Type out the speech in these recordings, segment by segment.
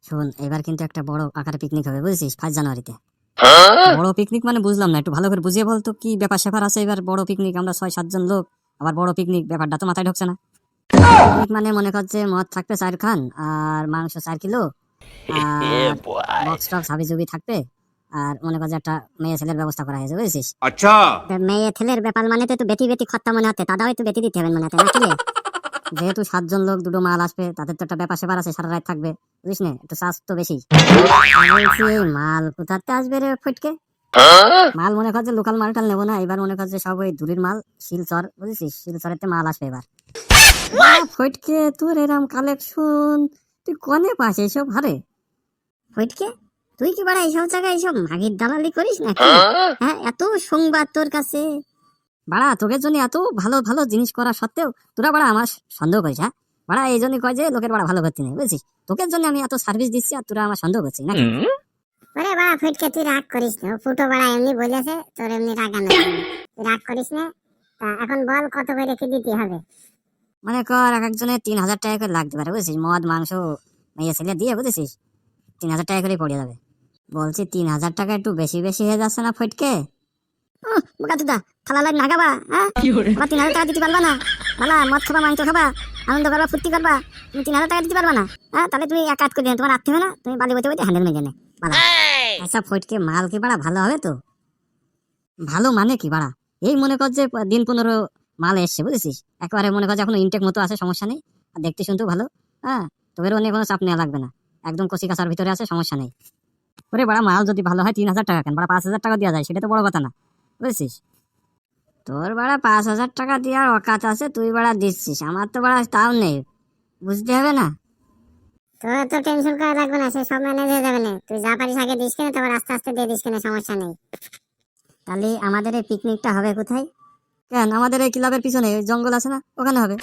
শোন, এবার কিন্তু একটা বড় আকারে পিকনিক হবে, বুঝেছিস? 5 জানুয়ারিতে। বড় পিকনিক মানে বুঝলাম না, একটু ভালো করে বুঝিয়ে বলতো কি ব্যাপার স্যাপার আছে। এবার বড় পিকনিক, আমরা 6-7 জন লোক, আবার বড় পিকনিক, ব্যাপারটা তো মাথায় ঢুকছে না। পিকনিক মানে মনে কর যে মদ থাকবে 4 খান, আর মাংস 4 কিলো, আর বক্স টক্স হাবি জুবি থাকবে, আর মনে কর যে একটা মেয়ে ছেলের ব্যবস্থা করা হয়েছে, বুঝেছিস? अच्छा। মেয়ে ছেলের ব্যাপার মানে তো বেটি বেটি খত্তা মনে হতে, দাদাও একটু বেটি দিতে হবে মনে হতে নাকি রে? যেহেতু 7 জন লোক, দুটো মাল আসবে, তাদের তো একটা ব্যাপার স্যাপার আছে, সারা রাত থাকবে, বুঝিস না? একটু চার্জ তো বেশি। বলছি এই মাল কোথাতে আসবে রে ফটকে? মাল মনে কর যে লোকাল মালটাল নেবো না, এবার মনে কর যে সব ওই দূরের মাল, শিলচর, বুঝেছিস? শিলচরেতে মাল আসবে এবার। ফটকে তোর এরম কালেকশন তুই কনে পাস এইসব? হারে ফটকে, তুই কি বাড়া এইসব জায়গায় এইসব মাগির দালালি করিস নাকি? হ্যাঁ, এত সংবাদ তোর কাছে, বাড়া তোদের জন্য এত ভালো ভালো জিনিস করা সত্ত্বেও তোরা বাড়া আমার সন্দেহ করিস? হ্যাঁ বাড়া, এই জন্যই কয় যে লোকের বাড়া ভালো করতে নেই, বুঝছিস? তোকের জন্য আমি এত সার্ভিস দিচ্ছি আর তোরা আমার সন্দেহ করছিস নাকি? ওরে বাড়া ফটকে, তুই রাগ করিস না, ফুটো বাড়া এমনি বলেছে, তোর এমনি রাগানো হয়নি। তুই রাগ করিস না। তা এখন বল কত করে রেখে দিতে হবে? মনে কর এক একজনের 3,000 টাকা করে লাগতে পারে, বুঝছিস? মদ মাংস মেয়ে ছেলে দিয়ে, বুঝেছিস? 3,000 টাকা করেই পড়ে যাবে। বলছি 3,000 টাকা একটু বেশি বেশি হয়ে যাচ্ছে না ফটকে? বোকা দুদা, থালা লাগ নাগাবা, হ্যাঁ? আবার 3,000 টাকা দিতে পারবা না? ভালা মদ খাবা, মাংস খাবা, আনন্দ করবা, ফুর্তি করবা, তুমি 3,000 টাকা দিতে পারবা না? হ্যাঁ, তাহলে তুমি এক কাজ করে দিও, তোমার আত্মীয় না, তুমি বালি বইতে বইতে হ্যান্ডেল মেজে নে বাড়া। আচ্ছা ফটকে, মাল কি বাড়া ভালো হবে তো? ভালো মানে কি বাড়া? এই মনে কর যে দিন 15 মাল এসছে, বুঝেছিস? একেবারে মনে কর যে এখনো ইনটেক মতো আছে, সমস্যা নেই। আর দেখতে শুনতেও ভালো। হ্যাঁ, তোদের অন্য কোনো চাপ নেওয়া লাগবে না, একদম কচি কাঁচার ভিতরে আছে, সমস্যা নেই। ওরে বাড়া, মাল যদি ভালো হয় 3,000 টাকা কেন বাড়া, 5,000 টাকা দেওয়া যায়, সেটা তো বড় কথা না, বুঝেছিস? তোর বাড়া 5,000 টাকা দেওয়ার অকাত আছে, তুই বাড়া দিচ্ছিস, আমার তো বাড়া তাও নেই, বুঝতে হবে না? তোর তো টেনশন করা লাগবে না, সে সব ম্যানেজ হয়ে যাবে না। তুই যা পারিস আগে দিস কিনে, তারপর আস্তে আস্তে দিয়ে দিস কিনে, সমস্যা নেই। তাহলে আমাদের এই পিকনিকটা হবে কোথায়? কেন, আমাদের এই ক্লাবের পিছনে ওই জঙ্গল আছে না, ওখানে হবে।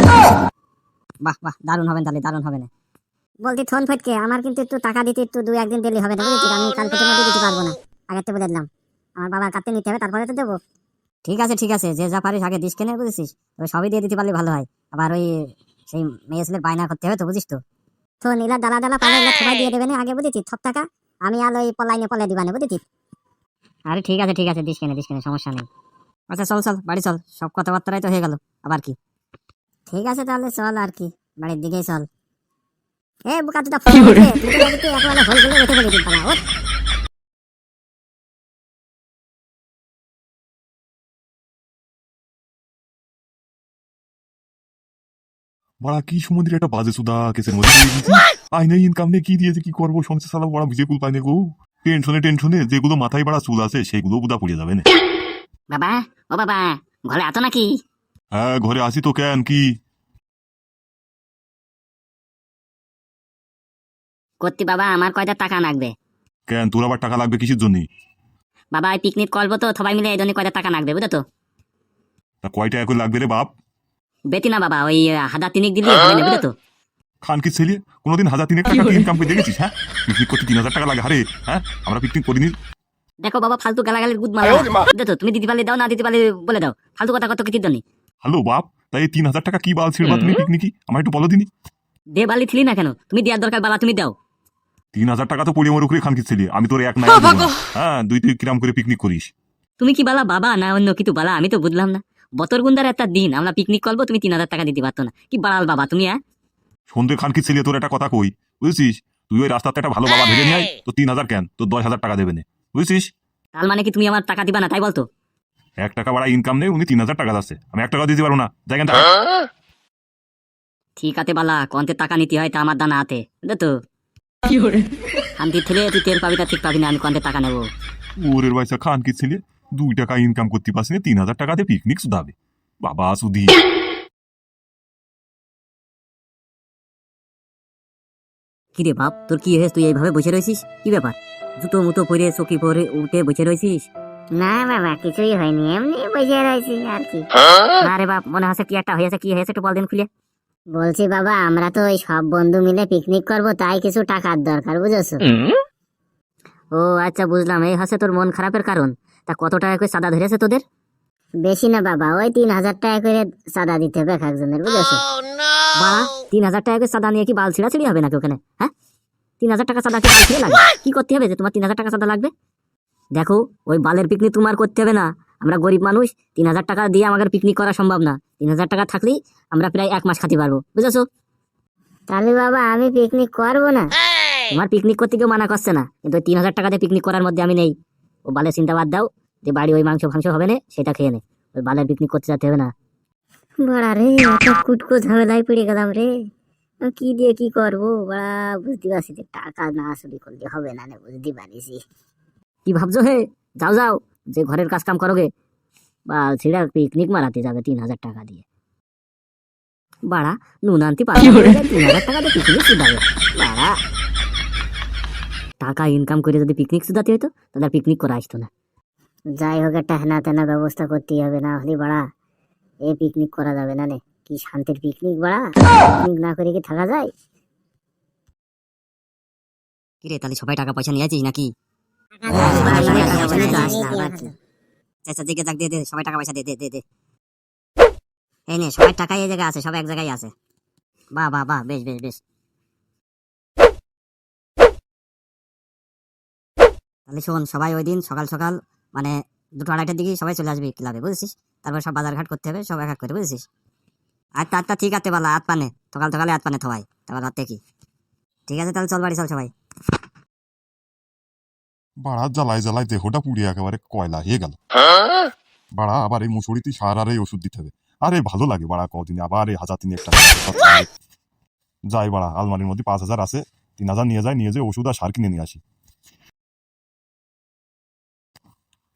বাহ বাহ, দারুণ হবে, তাহলে দারুণ হবে না? বলতি থন ফটকে, আমার কিন্তু একটু টাকা দিতে একটু 2-1 দিন দেরি হবে না, বুঝেছিস? আমি কালকে মধ্যে দিতে পারবো না, আগে তো বলে দিলাম। আমার বাবার কাটতে নিতে হবে, তারপরে তো দেবো। ঠিক আছে ঠিক আছে, যে যা পারিস আগে দিস কেনে, বুঝেছিস? তবে সবই দিয়ে দিতে পারলে ভালো হয়, আবার ওই সেই মেয়ে ছেলের বায়না করতে হবে তো, বুঝিস তো? তো নীলা দালা দালা পালে সবাই দিয়ে দেবে না আগে, বুঝেছিস? সব টাকা আমি আর ওই পলাইনে পলে দিবানে, বুঝেছিস? আরে ঠিক আছে ঠিক আছে, দিস কেনে, সমস্যা নেই। আচ্ছা চল চল, বাড়ি চল, সব কথাবার্তাই তো হয়ে গেল, আবার কি? ঠিক আছে তাহলে চল, আর কি, বাড়ির দিকেই চল। এ বোকা তুই ফোন করছিস, তুই তো দেখি একবারে হোল গুলো রেখে ফেলেছিস পালা। ওঠ। বড়া কি সমুদ্রে একটা বাজে সুদা কেসের মধ্যে দিয়ে দিয়েছি। আইনে ইনকাম নেই, কি দিয়েছে কি করবো, সংসার চালাবো, বড়া বুঝে কুল পাই না গো। টেনশনে টেনশনে যেগুলো মাথায় বাড়া চুল আছে সেগুলো বুদা পড়ে যাবে না। বাবা, ও বাবা, ঘরে আতো নাকি? হ্যাঁ ঘরে আসি তো, কেন কি? করতি বাবা, আমার কয়টা টাকা লাগবে? কেন তোর আবার টাকা লাগবে কিসের জন্য? বাবা ওই পিকনিক করবো তো সবাই মিলে, এই জন্য কয়টা টাকা লাগবে, বুঝো তো? তা কয়টা এখন লাগবে রে বাপ? বেতি না বাবা, ওই 1,000 দিলে হবে না, বুঝো তো? খান কি ছেলে, কোনোদিন 1,000-3,000 টাকা ইনকাম করে দেখেছিস? হ্যাঁ, পিকনিক করতে 3,000 টাকা লাগে? হারে হ্যাঁ, আমরা পিকনিক করিনি। দেখো বাবা, ফালতু গালাগালির গুদ মারা, বুঝো তো? তুমি দিতে পারলে দাও, না দিতে পারলে বলে দাও, ফালতু কথা কত কিছু জন্য। হ্যালো বাপ, তাই এই 3,000 টাকা কি বাল ছিড়বা তুমি পিকনিকি, আমার একটু বলো দিনি। দে বালি থিলি না কেন, তুমি দেওয়ার দরকার বালা, তুমি দাও। 3,000 টাকা তো পড়ে আমার উপরে খান কি ছেলে, আমি তোর এক নাই হ্যাঁ, তুই কিরাম করে পিকনিক করিস? তুমি কি বালা বাবা না অন্য কিছু বালা, আমি তো বুঝলাম না। বতরগুন্দার একটা দিন আমরা পিকনিক করবো, তুমি 3,000 টাকা দিতে পারতো না? কি বাড়াল বাবা তুমি, হ্যাঁ? সন্ধ্যে খান কি ছেলে, তোর একটা কথা কই, বুঝছিস? তুই ওই রাস্তাতে একটা ভালো বাবা ধরে নিয়ে আয়, তো 3,000 কেন, তোর 10,000 টাকা দেবে না, বুঝছিস? তার মানে কি তুমি আমার টাকা দিবা না, তাই বলতো? 1 টাকা বাড়া ইনকাম নেই, উনি 3,000 টাকা যাচ্ছে, আমি 1 টাকা দিতে পারবো না, দেখেন। ঠিক আছে বালা, কোনতে টাকা নিতে হয় তা আমার দানা হাতে, বুঝলো তো? শান্তি থেকে তুই টের পাবি, তা ঠিক পাবি না আমি কোনতে টাকা নেবো। ওরের পয়সা খান কি ছেলে, 2 টাকা ইনকাম করতে পারছি না, 3,000 টাকাতে পিকনিক শুধাবে, বাবা সুধি। কিরে বাপ, তোর কি হয়েছে? তুই এইভাবে বসে রয়েছিস, কি ব্যাপার? জুতো মুতো পরে চকি পরে উঠে বসে রয়েছিস? না বাবা, কিছুই হয়নি, এমনি বসে রয়েছি আর কি। আরে বাপ, মনে হচ্ছে কি একটা হয়েছে, কি হয়েছে একটু বল দিন খুলে। বলছি বাবা, আমরা তো ওই সব বন্ধু মিলে পিকনিক করব, তাই কিছু টাকার দরকার, বুঝেছো? ও আচ্ছা বুঝলাম, এই হচ্ছে তোর মন খারাপের কারণ। তা কত টাকা করে চাঁদা ধরেছে তোদের? বেশি না বাবা, ওই 3,000 টাকা করে চাঁদা দিতে হবে এক একজনের, বুঝেছো? বাড়া, 3,000 টাকা করে চাঁদা নিয়ে কি বাল ছিঁড়াছিড়ি হবে নাকি ওখানে, হ্যাঁ? 3,000 টাকা চাঁদা কি বাল খেয়ে লাগে? কি করতে হবে যে তোমার 3,000 টাকা চাঁদা লাগবে? দেখো, ওই বালের পিকনিক তোমার করতে হবে না। আমরা গরিব মানুষ, 3,000 টাকা দিয়ে আমাদের পিকনিক করা সম্ভব না। 3,000 টাকা থাকলেই আমরা প্রায় 1 মাস খাতে পারবো, বুঝেছো? তাহলে বাবা আমি পিকনিক করবো না। তোমার পিকনিক করতে কেউ মানা করছে না, কিন্তু ওই 3,000 টাকা দিয়ে পিকনিক করার মধ্যে আমি নেই। ও বালের চিন্তা বাদ দাও, যে বাড়ি ওই মাংস ফাংস হবে না সেটা খেয়ে নে। ওই বালের পিকনিক করতে যেতে হবে না। বড়া রে, এত কুটকো ঝামেলায় পড়ে গেলাম রে। আমি কি দিয়ে কি করবো বড়া, বুঝতে পারছি যে টাকা না চুরি করলে হবে না, বুঝতে পারিছি। কি ভাবছো হে? যাও যাও, যে ঘরের কাজ কাম করোগে। বা ছেড়ে পিকনিক মারাতে যাবে 3,000 টাকা দিয়ে। বাড়া নুন আনতে পারবে 3,000 টাকা দিয়ে পিকনিক শুধাবে। বাড়া টাকা ইনকাম করে যদি পিকনিক শুধাতে হইতো তাহলে পিকনিক করা আসতো না। যাই হোক, একটা হেনা তেনা ব্যবস্থা করতেই হবে, না হলে বাড়া এ পিকনিক করা যাবে না নে। কি শান্তির পিকনিক বাড়া, পিকনিক না করে কি থাকা যায়? কিরে তাহলে সবাই টাকা পয়সা নিয়ে আছিস নাকি? আচ্ছা দিকে যাক, দে দে, সবাই টাকা পয়সা দে দে দে দে। এই নে, সবাই টাকা এই জায়গায় আছে, সব এক জায়গায় আছে। বাহ বাহ বাহ, বেশ বেশ বেশ। তাহলে শোন, সবাই ওই দিন সকাল সকাল মানে 2টা-2:30টার দিকে সবাই চলে আসবি ক্লাবে, বুঝেছিস? তারপর সব বাজার ঘাট করতে হবে, সব এক এক করে, বুঝেছিস? আচ্ছা আচ্ছা ঠিক আছে, বালা হাত পানে সকাল সকালে হাত পানে থবাই, তারপর রাতে কি। ঠিক আছে তাহলে চল বাড়ি চল সবাই। বাড়া জ্বালায় জ্বালায় দেহটা পুড়িয়ে একেবারে কয়লা হয়ে গেল। বাড়া আবার এই মুসুরিতে সার আর এই ওষুধ দিতে হবে। আরে ভালো লাগে বাড়া, কদিনে আবার এই 1,000 একটা যাই বাড়া, আলমারির মধ্যে 5,000 আছে, 3,000 নিয়ে যায় ওষুধ আর সার কিনে নিয়ে আসি।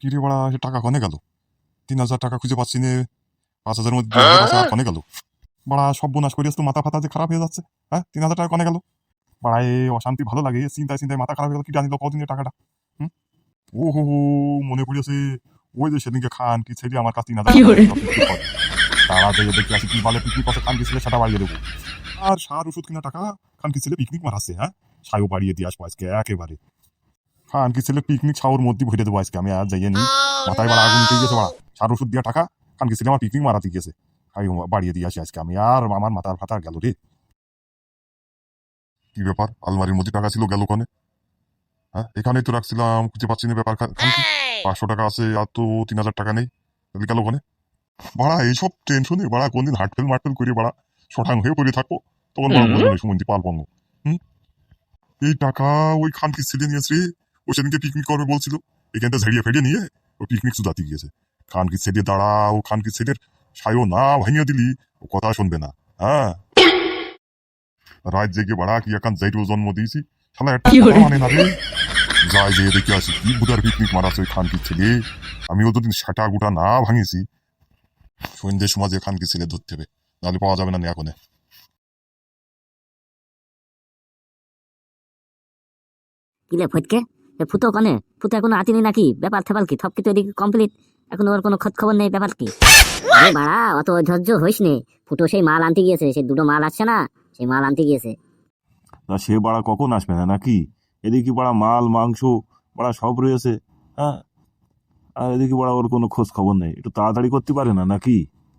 কি রে বাড়া, সে টাকা কনে গেল? 3,000 টাকা খুঁজে পাচ্ছি নে। 5,000 মধ্যে 2,000 আছে, আর কনে গেল? বাড়া সব বোনাস করিয়াস তো মাথা ফাতা যে খারাপ হয়ে যাচ্ছে। হ্যাঁ, 3,000 টাকা কনে গেল? বাড়া এই অশান্তি ভালো লাগে, চিন্তায় চিন্তায় মাথা খারাপ হয়ে গেল। কি জানিল কদিনের টাকাটা? ও হো হো, মনে পড়িয়াছে। ওই যে সেদিনকে খান কি ছেলে আমার কাছে 3,000 তারা যে দেখি আসি কি বলে পিকনিক করছে, খান কি ছেলে সেটা বাড়িয়ে দেবো। আর সার ওষুধ কিনা টাকা খান কি ছেলে পিকনিক মারাচ্ছে। হ্যাঁ, সাইও বাড়িয়ে দিয়ে আসবো আজকে একেবারে। খান কি ছেলে পিকনিক ছাওর মধ্যে ভরে দেবো আজকে আমি। আর যাইয়ে নি মাথায় বাড়া আগুন উঠে গেছে বাড়া, সার ওষুধ দিয়া টাকা খান কি ছেলে আমার পিকনিক মারাতে গেছে। খাই বাড়িয়ে দিয়ে আসি আজকে আমি। আর আমার মাথার ফাতা গেল রে। কি ব্যাপার, আলমারির মধ্যে টাকা ছিল গেল কনে? হ্যাঁ, এখানেই তো রাখছিলাম, খুঁজে পাচ্ছি না। ব্যাপার খান কি 500 টাকা আছে, আর তো 3,000 টাকা নেই, তাহলে গেল কনে? বাড়া এইসব টেনশনে বাড়া কোনদিন হাটফেল মাটফেল করে বাড়া শঠাং হয়ে পড়ে থাকো, তখন বাড়া বলবে সুমন্তি পাল পঙ্গ। এই টাকা ওই খান কি ছেলে নিয়েছে রে। ও সেদিনকে পিকনিক করবে বলছিল, এখানটা ঝেড়িয়ে ফেড়িয়ে নিয়ে ও পিকনিক সুদাতে গিয়েছে। খান কি ছেলে দাঁড়া, ও খান কি ছেলের সায়ও না ভাঙিয়ে দিলি ও কথা শুনবে না। হ্যাঁ, রাত জেগে বাড়া কি এখন যাইটেও জন্ম দিয়েছি, শালা একটা কথা মানে না রে। যাই যে দেখে আসি কি বুধার পিকনিক মারাছে ওই খান কি ছেলে। আমিও যদি সেটা গুটা না ভাঙিছি, সন্ধ্যের সমাজে খান কি ছেলে ধরতে হবে, নাহলে পাওয়া যাবে না এখনে। কিলে ফটকে, এ ফুটো কনে? ফুটো এখনো আতিনি নাকি? ব্যাপার থেপাল কি? সব কিছু এদিকে কমপ্লিট, এখন ওর কোনো খোঁজ খবর নেই, ব্যাপার কি? আরে বাড়া অত ধৈর্য হইস নে। ফুটো সেই মাল আনতে গিয়েছে, সেই 2টো মাল আসছে না, সেই মাল আনতে গিয়েছে। তা সে বাড়া কখন আসবে না নাকি? এদিকে বাড়া মাল মাংস বাড়া সব রয়েছে। হ্যাঁ, আর এদিকে বাড়া ওর কোনো খোঁজ খবর নেই, একটু তাড়াতাড়ি করতে পারে না নাকি?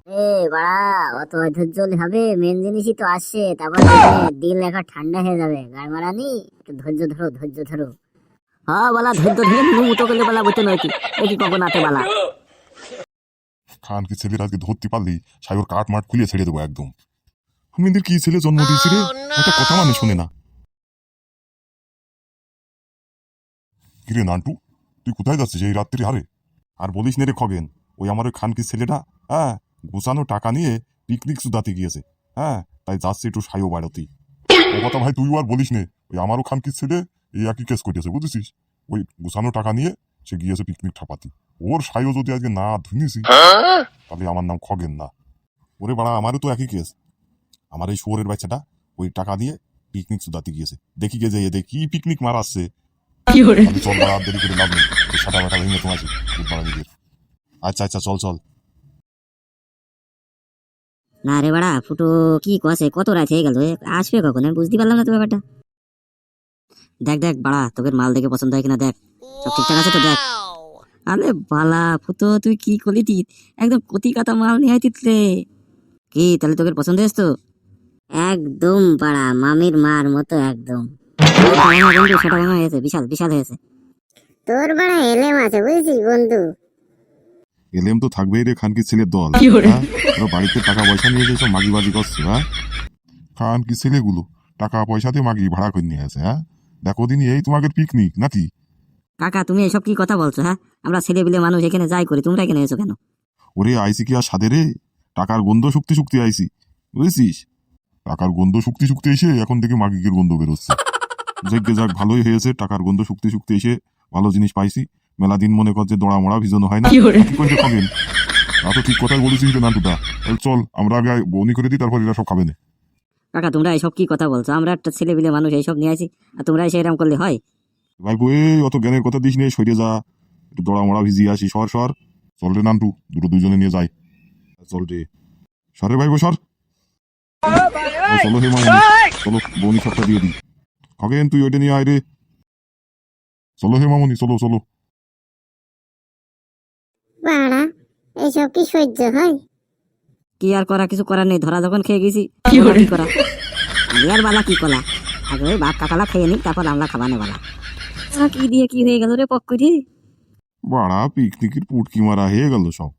এ বাড়া, অত ধৈর্য হলে হবে? মেন জিনিসই তো আসছে, তারপর দিল এখন ঠান্ডা হয়ে যাবে। গাড় মারানি, একটু ধৈর্য ধরো, ধৈর্য ধরো। হ্যাঁ বলা, ধৈর্য ধরে মুটো করলে বলা বইতে নয় কি, দেখি কখন আতে বালা। খান কি ছেলের আজকে ধরতে পারলি সাইবার কাঠ মাঠ খুলিয়ে ছেড়ে দেবো একদম। আমিদের কি ছেলে জন্ম দিয়েছি রে, একটা কথা মানে শুনে না। কিরে নান্টু, তুই কোথায় যাচ্ছিস এই রাত্রি হারে? আর বলিস নে রে খগেন, ওই আমার ওই খানকির ছেলেটা, হ্যাঁ, গোছানো টাকা নিয়ে পিকনিক সুদাতে গিয়েছে। হ্যাঁ, তাই যাচ্ছে একটু সাইও বাড়াতেই। ও কথা ভাই তুই আর বলিস নে, ওই আমারও খানকির ছেলে এই একই কেস করেছে বুঝেছিস। ওই গোছানো টাকা নিয়ে সে গিয়েছে পিকনিক ঠাপাতি। ওর সাইও যদি আজকে না ধুনিছি তাহলে আমার নাম খগেন না। ওরে বাড়া, আমারও তো একই কেস। আমার এই শুয়োরের বাচ্চাটা ওই টাকা দিয়ে পিকনিক সুদাতে গিয়েছে। দেখি গে যে এদের কি পিকনিক মারাচ্ছে। আমি চল বাড়া, আর দেরি করে লাভ নেই, সাটা বাটা ভেঙে তোমার নিজের। আচ্ছা আচ্ছা চল চল। না রে বাড়া, ফুটো কি কষে, কত রাত হয়ে গেল, আসবে কখন? আমি বুঝতে পারলাম না তো ব্যাপারটা। দেখ দেখ বাড়া, তোকে মাল দেখে পছন্দ হয় কিনা দেখ, সব ঠিকঠাক আছে তো দেখ। আরে বালা ফুটো, তুই কি করলি? তুই একদম কতি কাতা মাল নিয়ে আইতিস। কি তাহলে তোকে পছন্দ হয়েছে তো? একদম পাড়া মামির মার মতো একদম। বন্ধু ছোট ভাঙা হয়েছে, বিশাল বিশাল হয়েছে। তোর বড় এলেম আছে বুঝেছিস বন্ধু। এলেম তো থাকবেই রে খানকির ছেলের দল, হ্যাঁ? ওরা বাড়িতে টাকা পয়সা নিয়ে এসে সব মাগিবাজি করছে, হ্যাঁ? খানকির ছেলেগুলো টাকা পয়সাতে মাগি ভাড়া করে নিয়ে আসে, হ্যাঁ? দেখো দিনই এই তোমাদের পিকনিক নাকি? কাকা তুমি এসব কি কথা বলছো? হ্যাঁ, আমরা ছেলে বিলে মানুষ এখানে যাই করি, তোমরা এখানে এসো কেন? ওরে আইসি কি আর সাদে রে, টাকার গন্ধ শুকতে শুকতে আইসি, বুঝেছিস? টাকার গন্ধ শুকতে শুকতে এসে এখন থেকে মাগিকের গন্ধ বেরোচ্ছে। যজ্ঞে যাক ভালোই হয়েছে, টাকার গন্ধ শুকতে শুকতে এসে ভালো জিনিস পাইছি। মেলা দিন মনে কর যে দড়া মড়া ভিজানো হয় না, কি করে খাবেন? তা তো ঠিক কথাই বলেছিস রে নান্টুদা। তাহলে চল আমরা আগে বনি করে দিই, তারপর এরা সব খাবে না। কাকা তোমরা এসব কি কথা বলছো? আমরা একটা ছেলে বিলে মানুষ এইসব নিয়ে আসি, আর তোমরা এসে এরকম করলে হয়? ভাই বই অত জ্ঞানের কথা দিস নিয়ে সরে যা, একটু দড়া মড়া ভিজিয়ে আসি। সর সর, চল রে নান্টু, দুটো দুজনে নিয়ে যাই। চল রে, সরে ভাই বই সর। ও, চলো হে মামনি, চলো বৌনি সবটা দিয়ে দিই। খগেন তুই ওইটা নিয়ে আয় রে। চলো হে মামনি, চলো চলো। বাড়া এইসব কি সহ্য হয়? কি আর করা, কিছু করার নেই, ধরা যখন খেয়ে গেছি কি করা। বিয়ার বালা কি কলা, আগে ওই বাপ কাকালা খেয়ে নিক, তারপর আমরা খাবানে বালা। কি দিয়ে কি হয়ে গেল রে পক্করি। বাড়া পিকনিকের পুটকি মারা হয়ে গেল সব।